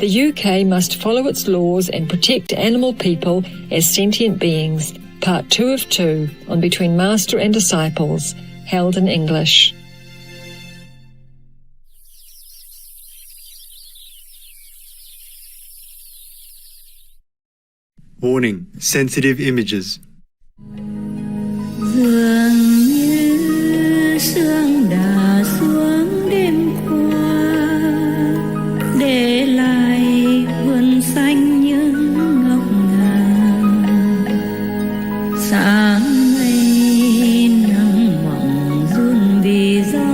The UK must follow its laws and protect animal people as sentient beings. Part 2 of 2 on Between Master and Disciples, held in English. Warning, sensitive images. Dường như sương đã xuống đêm qua, để lại vườn xanh những ngọc ngà. Sáng nay nắng mỏng run vì gió,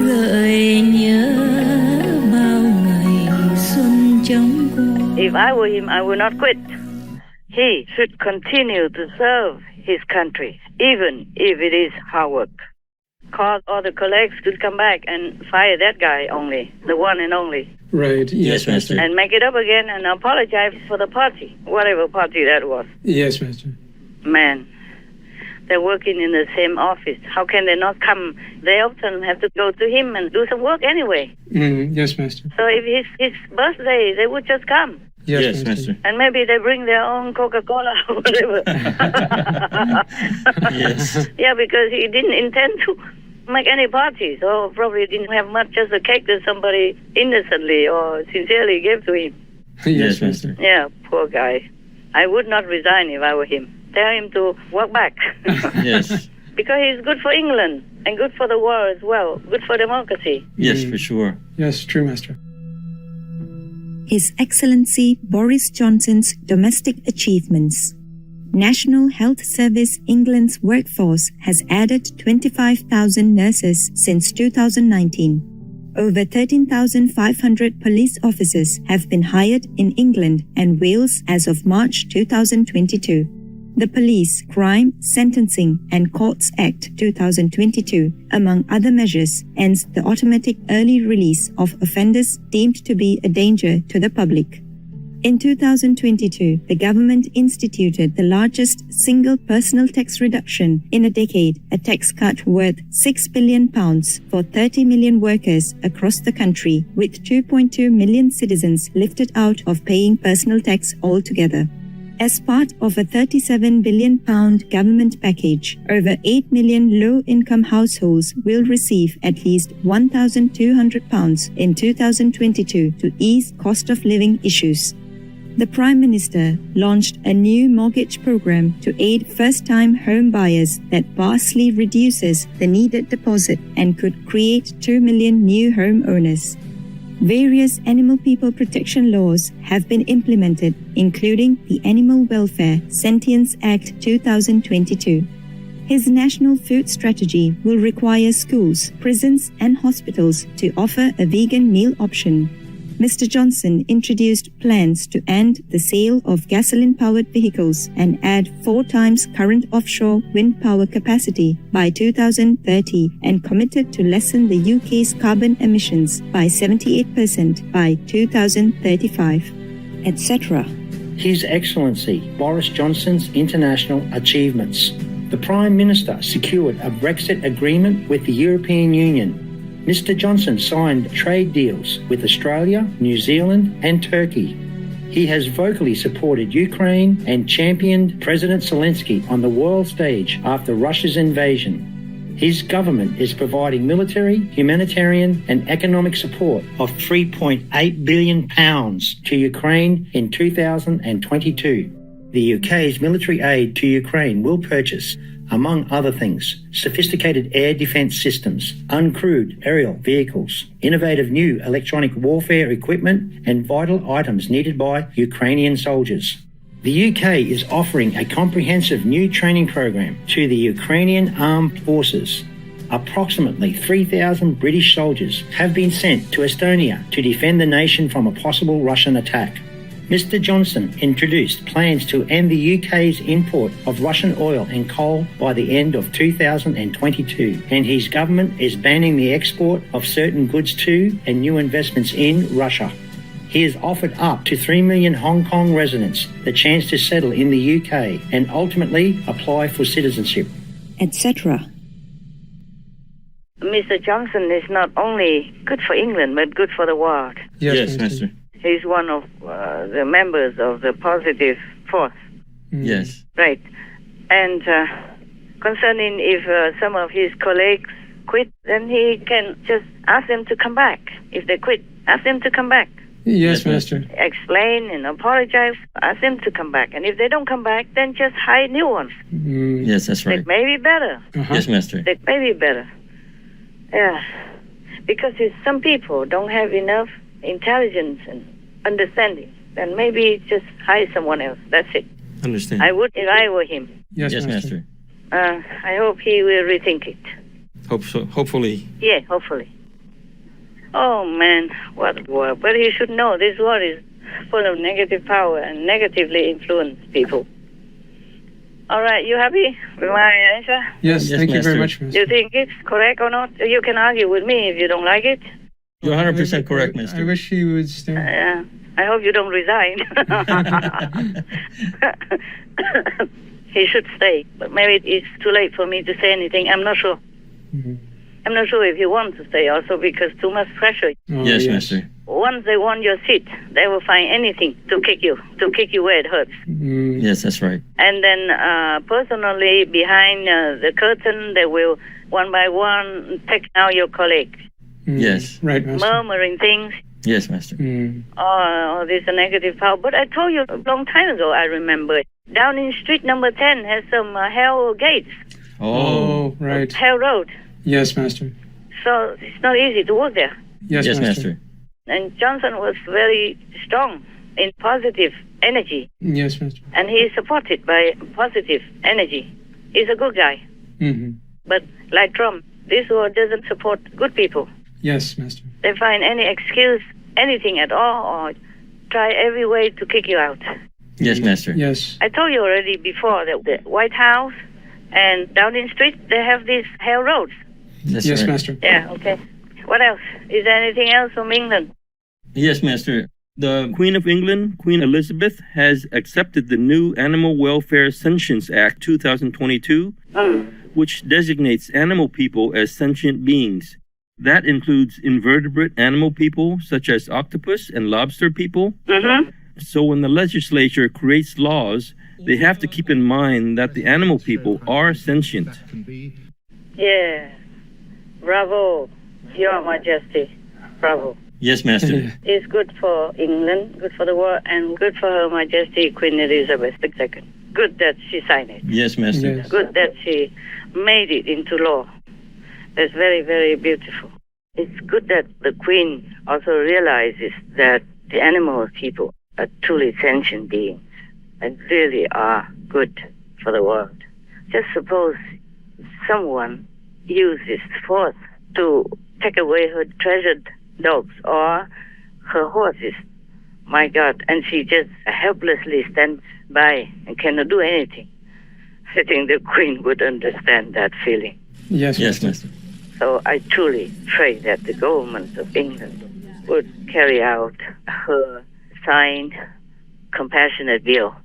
gợi nhớ bao ngày xuân trong qua. If I were him, I would not quit. He should continue to serve his country, even if it is hard work. Cause all the colleagues to come back and fire that guy only, the one and only. Right, yes, Master. And make it up again and apologize for the party, whatever party that was. Yes, Master. Man, they're working in the same office. How can they not come? They often have to go to him and do some work anyway. Yes, Master. So if his birthday, they would just come. Yes, Master. And maybe they bring their own Coca-Cola or whatever. Yes. Yeah, because he didn't intend to make any party, so probably didn't have much, just a cake that somebody innocently or sincerely gave to him. Yes, Master. Yeah, poor guy. I would not resign if I were him. Tell him to walk back. Yes. Because he's good for England and good for the world as well, good for democracy. Yes, for sure. Yes, true, Master. His Excellency Boris Johnson's domestic achievements. National Health Service England's workforce has added 25,000 nurses since 2019. Over 13,500 police officers have been hired in England and Wales as of March 2022. The Police, Crime, Sentencing and Courts Act 2022, among other measures, ends the automatic early release of offenders deemed to be a danger to the public. In 2022, the government instituted the largest single personal tax reduction in a decade, a tax cut worth £6 billion for 30 million workers across the country, with 2.2 million citizens lifted out of paying personal tax altogether. As part of a £37 billion government package, over 8 million low-income households will receive at least £1,200 in 2022 to ease cost of living issues. The Prime Minister launched a new mortgage program to aid first-time home buyers that vastly reduces the needed deposit and could create 2 million new homeowners. Various animal people protection laws have been implemented, including the Animal Welfare Sentience Act 2022. His national food strategy will require schools, prisons, and hospitals to offer a vegan meal option. Mr. Johnson introduced plans to end the sale of gasoline-powered vehicles and add 4 times current offshore wind power capacity by 2030 and committed to lessen the UK's carbon emissions by 78% by 2035, etc. His Excellency Boris Johnson's international achievements. The Prime Minister secured a Brexit agreement with the European Union. Mr. Johnson signed trade deals with Australia, New Zealand and Turkey. He has vocally supported Ukraine and championed President Zelensky on the world stage after Russia's invasion. His government is providing military, humanitarian and economic support of £3.8 billion to Ukraine in 2022. The UK's military aid to Ukraine will purchase, among other things, sophisticated air defence systems, uncrewed aerial vehicles, innovative new electronic warfare equipment, and vital items needed by Ukrainian soldiers. The UK is offering a comprehensive new training program to the Ukrainian armed forces. Approximately 3,000 British soldiers have been sent to Estonia to defend the nation from a possible Russian attack. Mr. Johnson introduced plans to end the UK's import of Russian oil and coal by the end of 2022, and his government is banning the export of certain goods to and new investments in Russia. He has offered up to 3 million Hong Kong residents the chance to settle in the UK and ultimately apply for citizenship, etc. Mr. Johnson is not only good for England, but good for the world. Yes, Master. He's one of the members of the positive force. Yes. Right. And concerning if some of his colleagues quit, then he can just ask them to come back. If they quit, ask them to come back. Yes, Master. Explain and apologize. Ask them to come back. And if they don't come back, then just hire new ones. Yes, that's right. It may be better. Yes, Master. It may be better. Yeah. Because if some people don't have enough intelligence and understanding, then maybe just hire someone else. That's it. Understand. I would if I were him. Yes, Yes, Master. Master. I hope he will rethink it. Hope so. Hopefully. Yeah, hopefully. Oh, man, what a war. But he should know this war is full of negative power and negatively influence people. All right, you happy with my answer? Yes, Yes, thank you very Master. much, Do you Master. think it's correct or not? You can argue with me if you don't like it. You're 100% correct, I Master. wish he would stay. I hope you don't resign. He should stay, but maybe it's too late for me to say anything. I'm not sure. Mhm. I'm not sure if he wants to stay also because too much pressure. Oh, Yes, Master. Once they want your seat, they will find anything to kick you where it hurts. Yes, that's right. And then personally, behind the curtain, they will one by one take out your colleagues, Yes. Right, Master. murmuring things. Yes, Master. Oh, there's a negative power. But I told you a long time ago, I remember. Downing Street number 10 has some hell gates, Oh, right. hell road. Yes, Master. So it's not easy to work there. Yes, Yes, Master. Master. And Johnson was very strong in positive energy, Yes, Master. and he is supported by positive energy. He's a good guy. Mm-hmm. But like Trump, this war doesn't support good people. Yes, Master. They find any excuse, anything at all, or try every way to kick you out. Yes, Master. Yes. I told you already before that the White House and Downing Street, they have these hell roads. That's Yes, right. Master. Yeah, okay. What else? Is there anything else from England? Yes, Master. The Queen of England, Queen Elizabeth, has accepted the new Animal Welfare Sentience Act 2022, which designates animal people as sentient beings. That includes invertebrate animal people, such as octopus and lobster people. Mm-hmm. So when the legislature creates laws, they have to keep in mind that the animal people are sentient. Yeah. Bravo, Your Majesty. Bravo. Yes, Master. It's good for England, good for the world, and good for Her Majesty Queen Elizabeth II. Good that she signed it. Yes, Master. Yes. Good that she made it into law. That's very, very beautiful. It's good that the Queen also realizes that the animal people are truly sentient beings and really are good for the world. Just suppose someone uses force to take away her treasured dogs or her horses. My God, and she just helplessly stands by and cannot do anything. I think the Queen would understand that feeling. Yes, Yes, Master. Master. So I truly pray that the government of England would carry out her signed compassionate bill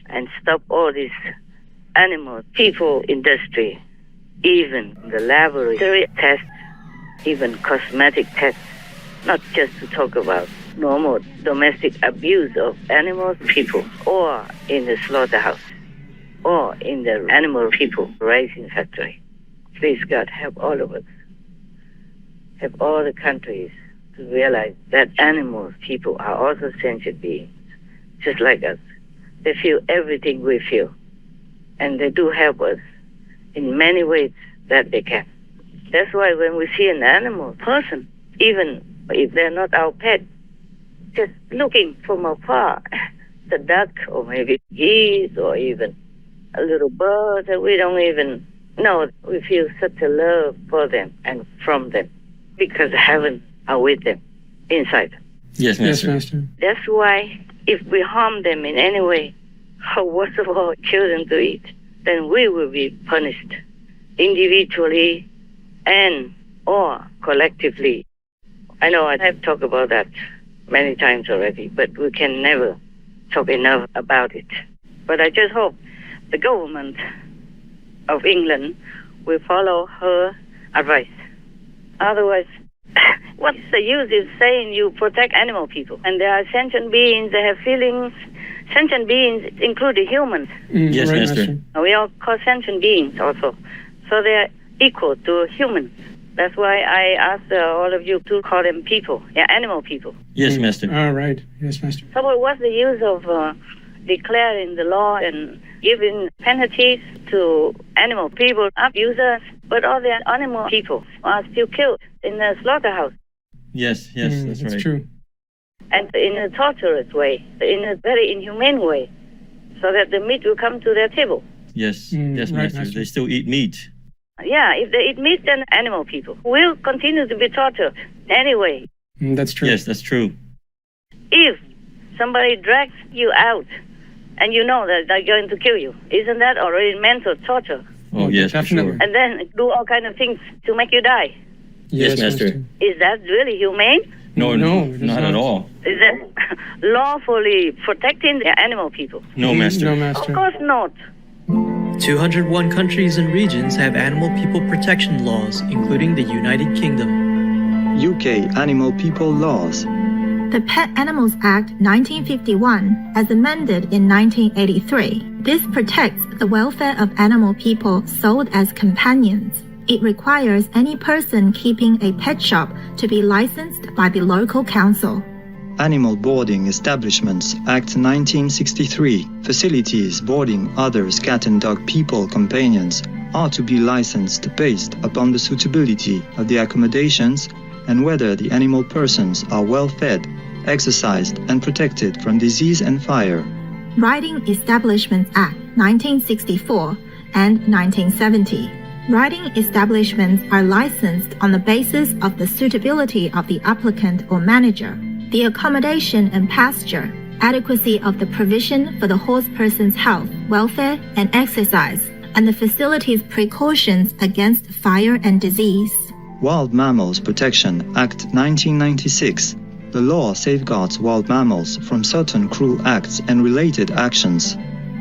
and stop all this animal people industry, even the laboratory tests, even cosmetic tests, not just to talk about normal domestic abuse of animal people or in the slaughterhouse or in the animal people raising factory. Please God, help all of us. Help all the countries to realize that animals, people are also sentient beings, just like us. They feel everything we feel. And they do help us in many ways that they can. That's why when we see an animal person, even if they're not our pet, just looking from afar, the duck or maybe geese or even a little bird that we don't even know, we feel such a love for them and from them because heaven are with them, inside them. Yes, Yes, Master. Master. That's why if we harm them in any way, or worst of all, kill them to eat, then we will be punished individually and or collectively. I know I have talked about that many times already, but we can never talk enough about it. But I just hope the government of England will follow her advice Otherwise, what's the use of saying you protect animal people? And there are sentient beings, they have feelings. Sentient beings include the humans. Yes, right, Master. We are called sentient beings also. So they are equal to humans. That's why I asked all of you to call them people, animal people. Yes, Master. All right. Yes, Master. So what's the use of declaring the law and giving penalties to animal people, abusers, but all the animal people are still killed in the slaughterhouse? Yes, that's right. true. And in a torturous way, in a very inhumane way, so that the meat will come to their table. Yes, right, Master. They still eat meat. Yeah, if they eat meat, then animal people will continue to be tortured anyway. That's true. Yes, that's true. If somebody drags you out and you know that they're going to kill you, isn't that already mental torture? Oh, yes, for definitely. sure. And then do all kind of things to make you die. Yes, Master. Is that really humane? No, No, it is not at not. all. Is that lawfully protecting the animal people? No, Master. No, Of Master. course not. 201 countries and regions have animal people protection laws, including the United Kingdom. UK Animal People Laws. The Pet Animals Act 1951, as amended in 1983. This protects the welfare of animal people sold as companions. It requires any person keeping a pet shop to be licensed by the local council. Animal Boarding Establishments Act 1963. Facilities boarding others cat and dog people companions are to be licensed based upon the suitability of the accommodations and whether the animal persons are well fed, exercised, and protected from disease and fire. Riding Establishments Act 1964 and 1970. Riding establishments are licensed on the basis of the suitability of the applicant or manager, the accommodation and pasture, adequacy of the provision for the horse person's health, welfare, and exercise, and the facility's precautions against fire and disease. Wild Mammals Protection Act 1996. The law safeguards wild mammals from certain cruel acts and related actions.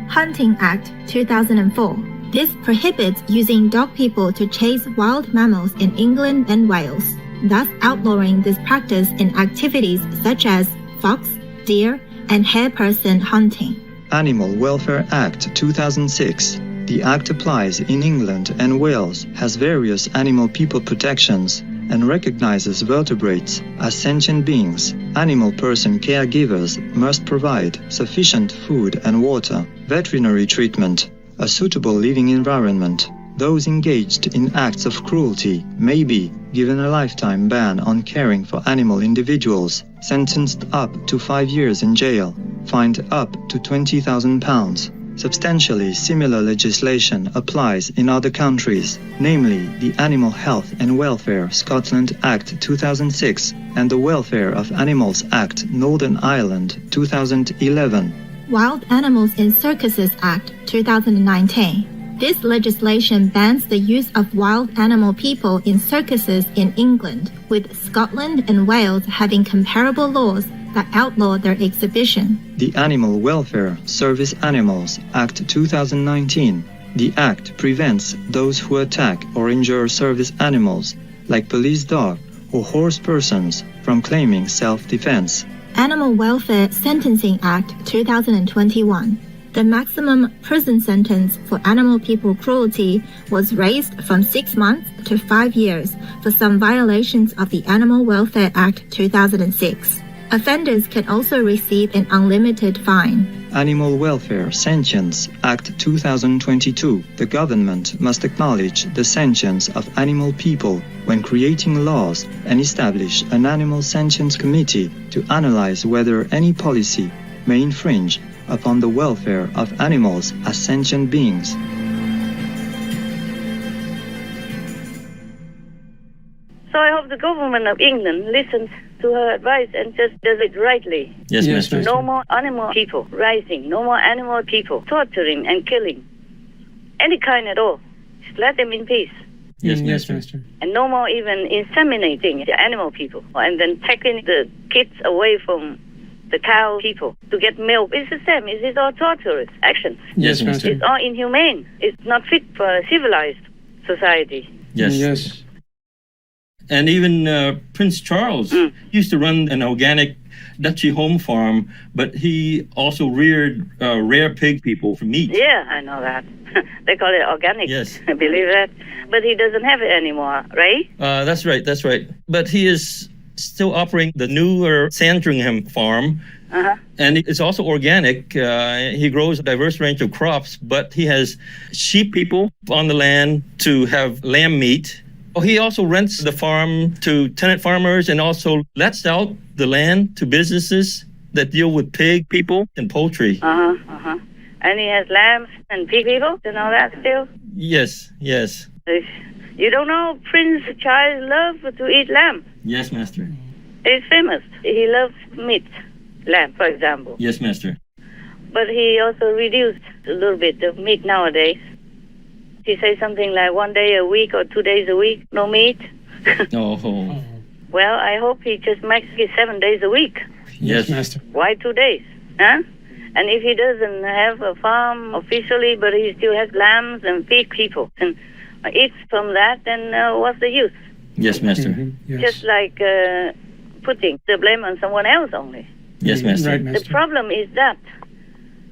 Hunting Act 2004. This prohibits using dog people to chase wild mammals in England and Wales, thus outlawing this practice in activities such as fox, deer, and hare person hunting. Animal Welfare Act 2006. The Act applies in England and Wales, has various animal people protections, and recognizes vertebrates as sentient beings. Animal person caregivers must provide sufficient food and water, veterinary treatment, a suitable living environment. Those engaged in acts of cruelty may be given a lifetime ban on caring for animal individuals, sentenced up to 5 years in jail, fined up to £20,000. Substantially similar legislation applies in other countries, namely the Animal Health and Welfare Scotland Act 2006 and the Welfare of Animals Act Northern Ireland 2011. Wild Animals in Circuses Act 2019. This legislation bans the use of wild animal people in circuses in England, with Scotland and Wales having comparable laws that outlaw their exhibition. The Animal Welfare Service Animals Act 2019. The Act prevents those who attack or injure service animals, like police dog or horse persons, from claiming self-defense. Animal Welfare Sentencing Act 2021. The maximum prison sentence for animal people cruelty was raised from 6 months to 5 years for some violations of the Animal Welfare Act 2006. Offenders can also receive an unlimited fine. Animal Welfare Sentience Act 2022. The government must acknowledge the sentience of animal people when creating laws and establish an animal sentience committee to analyze whether any policy may infringe upon the welfare of animals as sentient beings. So I hope the government of England listens to her advice and just does it rightly. Yes, Master. No more animal people rising, no more animal people torturing and killing. Any kind at all. Just let them in peace. Yes, Yes, Master. Master. And no more even inseminating the animal people and then taking the kids away from the cow people to get milk. It's the same. It's all torturous actions. Yes, Master. It's all inhumane. It's not fit for a civilized society. Yes. Yes. And even Prince Charles used to run an organic Dutchy home farm, but he also reared rare pig people for meat. Yeah, I know that. They call it organic. Yes. I believe that. But he doesn't have it anymore, right? That's right. But he is still operating the newer Sandringham farm. And it's also organic. He grows a diverse range of crops, but he has sheep people on the land to have lamb meat. He also rents the farm to tenant farmers and also lets out the land to businesses that deal with pig people and poultry. And he has lambs and pig people and all that still? Yes. You don't know Prince Charles loves to eat lamb? Yes, Master. He's famous. He loves meat. Lamb, for example. Yes, Master. But he also reduced a little bit of meat nowadays. He says something like 1 day a week or 2 days a week, no meat. Well, I hope he just makes it 7 days a week. Yes, Master. Why 2 days? Huh? And if he doesn't have a farm officially, but he still has lambs and pig people and eats from that, then what's the use? Yes, Master. Yes. Just like putting the blame on someone else only. Yes, Master. Right, Master. The problem is that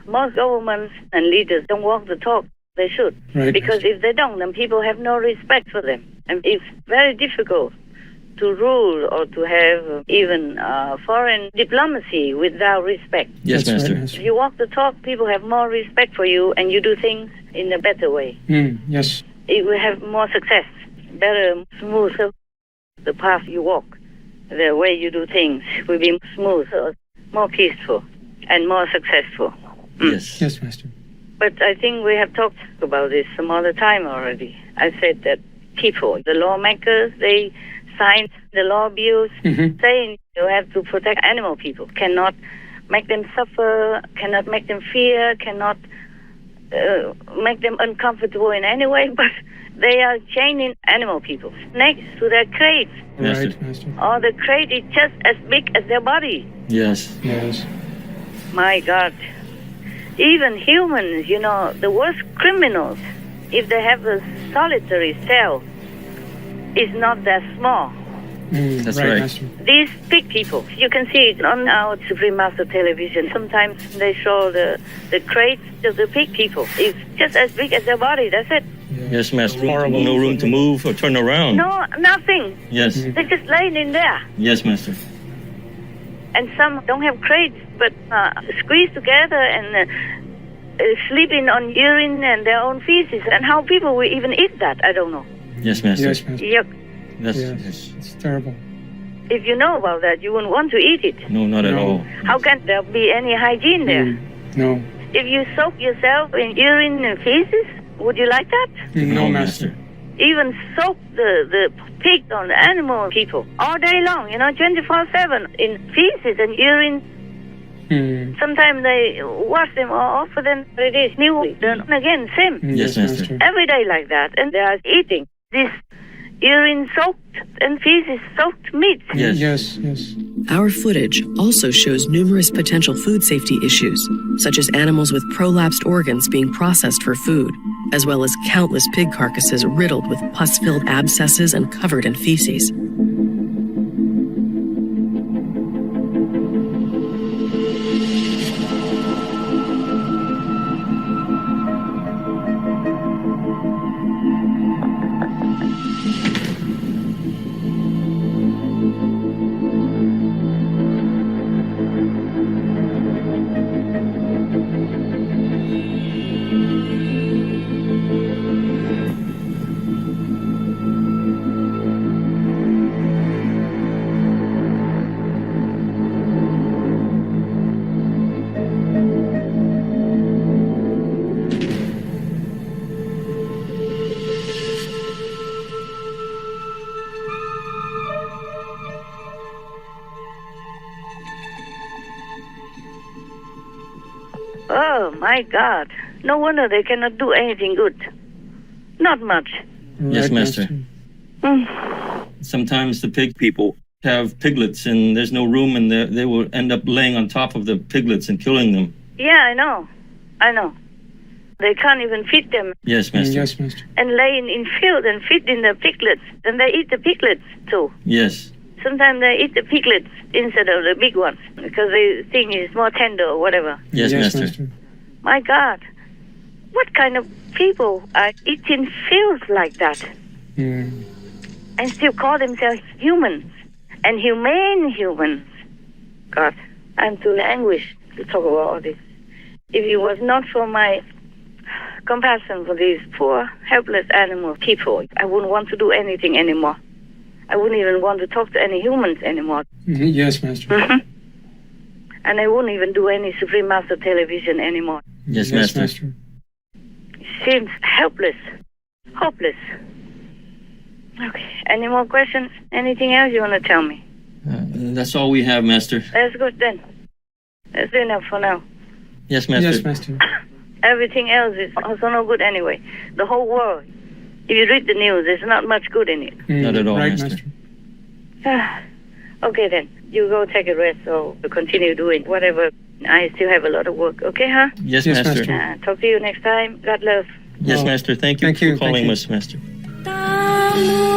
most governments and leaders don't walk the talk. They should. Right, Because if they don't, then people have no respect for them. And it's very difficult to rule or to have even foreign diplomacy without respect. Yes, That's Master. right, If you walk the talk, people have more respect for you and you do things in a better way. Yes. It will have more success, better, smoother. The path you walk, the way you do things will be smoother, more peaceful, and more successful. Yes. Yes, Master. But I think we have talked about this some other time already. I said that people, the lawmakers, they signed the law bills saying you have to protect animal people, cannot make them suffer, cannot make them fear, cannot make them uncomfortable in any way, but they are chaining animal people next to their crates. Master. Right, Master. Or the crate is just as big as their body. Yes. Yes. My God. Even humans, the worst criminals, if they have a solitary cell, is not that small. That's right. Master. These pig people, you can see it on our Supreme Master television. Sometimes they show the crates of the pig people. It's just as big as their body, that's it. Yes, Master. No room to move or turn around. No, nothing. Yes. They're just laying in there. Yes, Master. And some don't have crates, but squeeze together and sleeping on urine and their own feces. And how people will even eat that, I don't know. Yes, Master. Yes, Master. Yuck. Yes. It's terrible. If you know about that, you wouldn't want to eat it. No, not at No. all. How can there be any hygiene there? No. If you soak yourself in urine and feces, would you like that? No, Master. Even soak the pig or the animal people all day long, 24/7 in feces and urine. Sometimes they wash them off, but then it is new. Then again, same. Yes, Master. Every day like that. And they are eating this urine-soaked and feces-soaked meat. Yes. Our footage also shows numerous potential food safety issues, such as animals with prolapsed organs being processed for food, as well as countless pig carcasses riddled with pus-filled abscesses and covered in feces. Oh, my God. No wonder they cannot do anything good. Not much. Yes, Master. Sometimes the pig people have piglets and there's no room and they will end up laying on top of the piglets and killing them. Yeah, I know. They can't even feed them. Yes, Master. Yes, Master. And laying in field and feeding the piglets. And they eat the piglets too. Yes. Sometimes they eat the piglets instead of the big ones because they think it's more tender or whatever. Yes, Master. My God, what kind of people are eating fields like that? And still call themselves humans and humane humans? God, I'm too languished to talk about all this. If it was not for my compassion for these poor, helpless animal people, I wouldn't want to do anything anymore. I wouldn't even want to talk to any humans anymore. Yes, Master. And I wouldn't even do any Supreme Master television anymore. Yes, Master. It seems helpless, hopeless. Okay, any more questions? Anything else you want to tell me? That's all we have, Master. That's good then. That's enough for now. Yes, Master. Yes, Master. Everything else is also no good anyway. The whole world. If you read the news, there's not much good in it. Not at all, right, Master. Okay then. You go take a rest or continue doing whatever. I still have a lot of work. Okay, huh? Yes, Yes, Master. Master. Talk to you next time. God love. Yes, Master. Thank you for calling us, Master. Tam